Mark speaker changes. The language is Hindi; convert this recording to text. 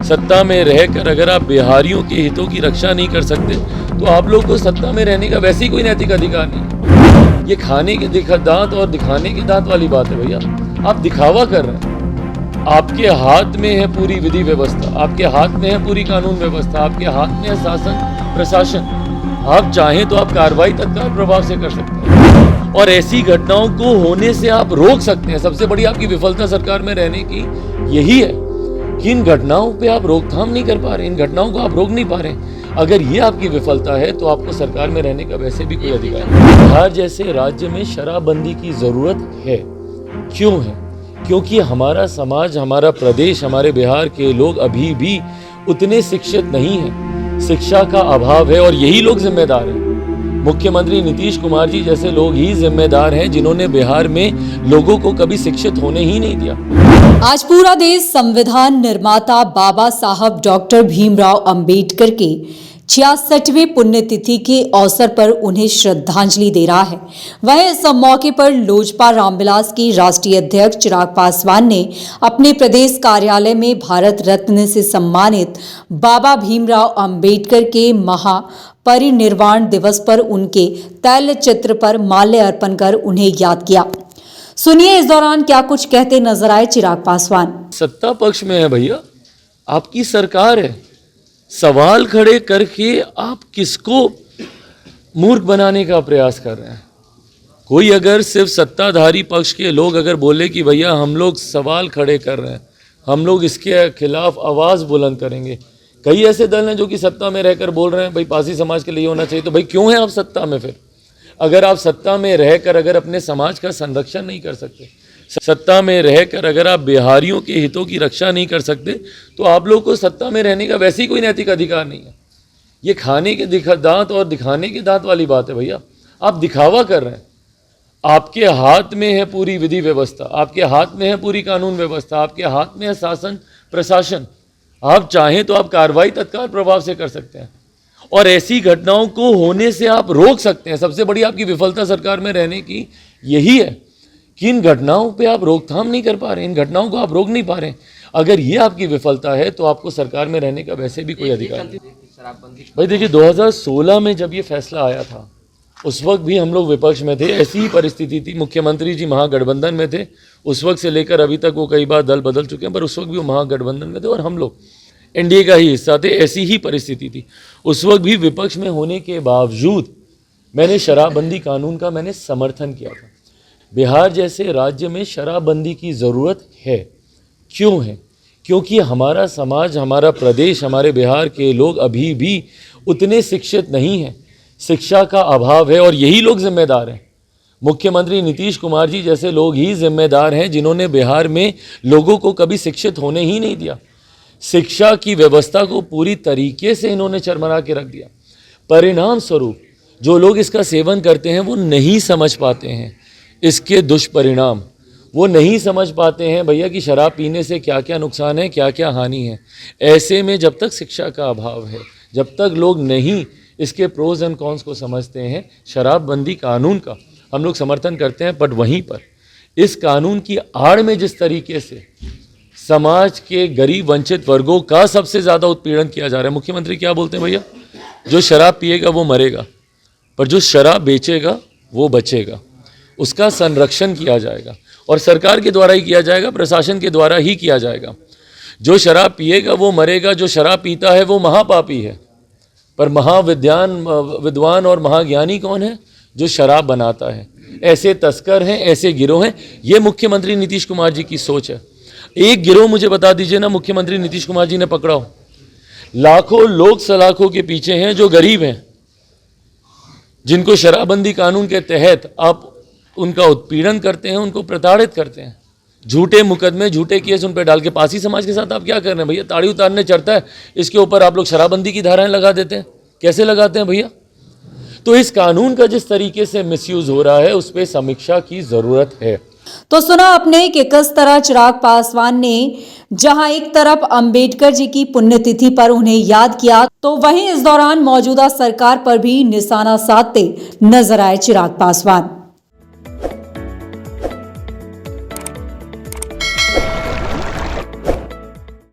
Speaker 1: सत्ता में रहकर अगर आप बिहारियों के हितों की रक्षा नहीं कर सकते तो आप लोग को सत्ता में रहने का वैसे ही कोई नैतिक अधिकार नहीं। ये खाने के दांत और दिखाने के दांत वाली बात है भैया। आप दिखावा कर रहे हैं। आपके हाथ में है पूरी विधि व्यवस्था, आपके हाथ में है पूरी कानून व्यवस्था, आपके हाथ में है शासन प्रशासन। आप चाहें तो आप कार्रवाई तत्काल प्रभाव से कर सकते हैं और ऐसी घटनाओं को होने से आप रोक सकते हैं। सबसे बड़ी आपकी विफलता सरकार में रहने की यही है कि इन घटनाओं पे आप रोकथाम नहीं कर पा रहे, इन घटनाओं को आप रोक नहीं पा रहे। अगर ये आपकी विफलता है तो आपको सरकार में रहने का वैसे भी कोई अधिकार नहीं। बिहार जैसे राज्य में शराबबंदी की जरूरत है। क्यों है? क्योंकि हमारा समाज, हमारा प्रदेश, हमारे बिहार के लोग अभी भी उतने शिक्षित नहीं हैं। शिक्षा का अभाव है और यही लोग जिम्मेदार हैं। मुख्यमंत्री नीतीश कुमार जी जैसे लोग ही जिम्मेदार हैं जिन्होंने बिहार में लोगों को कभी शिक्षित होने ही नहीं दिया।
Speaker 2: आज पूरा देश संविधान निर्माता बाबा साहब डॉक्टर भीमराव अंबेडकर के 66वें पुण्यतिथि के अवसर पर उन्हें श्रद्धांजलि दे रहा है। वहीं इस मौके पर लोजपा रामविलास के राष्ट्रीय अध्यक्ष चिराग पासवान ने अपने प्रदेश कार्यालय में भारत रत्न से सम्मानित बाबा भीमराव अंबेडकर के महापरिनिर्वाण दिवस पर उनके तैल चित्र पर माल्य अर्पण कर उन्हें याद किया। सुनिए इस दौरान क्या कुछ कहते नजर आए चिराग पासवान।
Speaker 1: सत्ता पक्ष में है भैया, आपकी सरकार है। सवाल खड़े करके आप किसको मूर्ख बनाने का प्रयास कर रहे हैं? कोई अगर सिर्फ सत्ताधारी पक्ष के लोग अगर बोले कि भैया हम लोग सवाल खड़े कर रहे हैं, हम लोग इसके खिलाफ आवाज़ बुलंद करेंगे। कई ऐसे दल हैं जो कि सत्ता में रहकर बोल रहे हैं भाई पासी समाज के लिए होना चाहिए। तो भाई क्यों है आप सत्ता में? फिर अगर आप सत्ता में रहकर अगर अपने समाज का संरक्षण नहीं कर सकते, सत्ता में रहकर अगर आप बिहारियों के हितों की रक्षा नहीं कर सकते तो आप लोग को सत्ता में रहने का वैसे ही कोई नैतिक अधिकार नहीं है। ये खाने के दांत और दिखाने के दांत वाली बात है भैया। आप दिखावा कर रहे हैं। आपके हाथ में है पूरी विधि व्यवस्था, आपके हाथ में है पूरी कानून व्यवस्था, आपके हाथ में है शासन प्रशासन। आप चाहें तो आप कार्रवाई तत्काल प्रभाव से कर सकते हैं और ऐसी घटनाओं को होने से आप रोक सकते हैं। सबसे बड़ी आपकी विफलता सरकार में रहने की यही है कि इन घटनाओं पे आप रोकथाम नहीं कर पा रहे, इन घटनाओं को आप रोक नहीं पा रहे। अगर ये आपकी विफलता है तो आपको सरकार में रहने का वैसे भी कोई अधिकार नहीं। भाई देखिए 2016 में जब ये फैसला आया था उस वक्त भी हम लोग विपक्ष में थे, ऐसी ही परिस्थिति थी। मुख्यमंत्री जी महागठबंधन में थे उस वक्त से लेकर अभी तक। वो कई बार दल बदल चुके हैं पर उस वक्त भी वो महागठबंधन में थे और हम लोग एनडीए का ही हिस्सा थे। ऐसी ही परिस्थिति थी। उस वक्त भी विपक्ष में होने के बावजूद मैंने शराबबंदी कानून का मैंने समर्थन किया था। बिहार जैसे राज्य में शराबबंदी की ज़रूरत है। क्यों है? क्योंकि हमारा समाज, हमारा प्रदेश, हमारे बिहार के लोग अभी भी उतने शिक्षित नहीं हैं। शिक्षा का अभाव है और यही लोग जिम्मेदार हैं। मुख्यमंत्री नीतीश कुमार जी जैसे लोग ही जिम्मेदार हैं जिन्होंने बिहार में लोगों को कभी शिक्षित होने ही नहीं दिया। शिक्षा की व्यवस्था को पूरी तरीके से इन्होंने चरमरा के रख दिया। परिणाम स्वरूप जो लोग इसका सेवन करते हैं वो नहीं समझ पाते हैं इसके दुष्परिणाम। वो नहीं समझ पाते हैं भैया कि शराब पीने से क्या क्या नुकसान है, क्या क्या हानि है। ऐसे में जब तक शिक्षा का अभाव है, जब तक लोग नहीं इसके प्रोज एंड कॉन्स को समझते हैं, शराबबंदी कानून का हम लोग समर्थन करते हैं। बट वहीं पर इस कानून की आड़ में जिस तरीके से समाज के गरीब वंचित वर्गों का सबसे ज़्यादा उत्पीड़न किया जा रहा है। मुख्यमंत्री क्या बोलते हैं भैया? जो शराब पिएगा वो मरेगा, पर जो शराब बेचेगा वो बचेगा। उसका संरक्षण किया जाएगा और सरकार के द्वारा ही किया जाएगा, प्रशासन के द्वारा ही किया जाएगा। जो शराब पिएगा वो मरेगा, जो शराब पीता है वो महापापी है। पर विद्वान और महाज्ञानी कौन है? जो शराब बनाता है। ऐसे तस्कर हैं, ऐसे गिरोह हैं। ये मुख्यमंत्री नीतीश कुमार जी की सोच है। एक गिरोह मुझे बता दीजिए ना मुख्यमंत्री नीतीश कुमार जी ने पकड़ा हो। लाखों लोग सलाखों के पीछे हैं जो गरीब हैं, जिनको शराबबंदी कानून के तहत आप उनका उत्पीड़न करते हैं, उनको प्रताड़ित करते हैं। झूठे मुकदमे, झूठे केस उन पर डाल के पासी समाज के साथ आप क्या कर रहे हैं भैया? ताड़ी उतारने चढ़ता है, इसके ऊपर आप लोग शराबबंदी की धाराएं लगा देते हैं। कैसे लगाते हैं भैया? तो इस कानून का जिस तरीके से मिसयूज हो रहा है उस पर समीक्षा की जरूरत है।
Speaker 2: तो सुना आपने कि किस तरह चिराग पासवान ने जहां एक तरफ अंबेडकर जी की पुण्यतिथि पर उन्हें याद किया तो वहीं इस दौरान मौजूदा सरकार पर भी निशाना साधते नजर आए चिराग पासवान।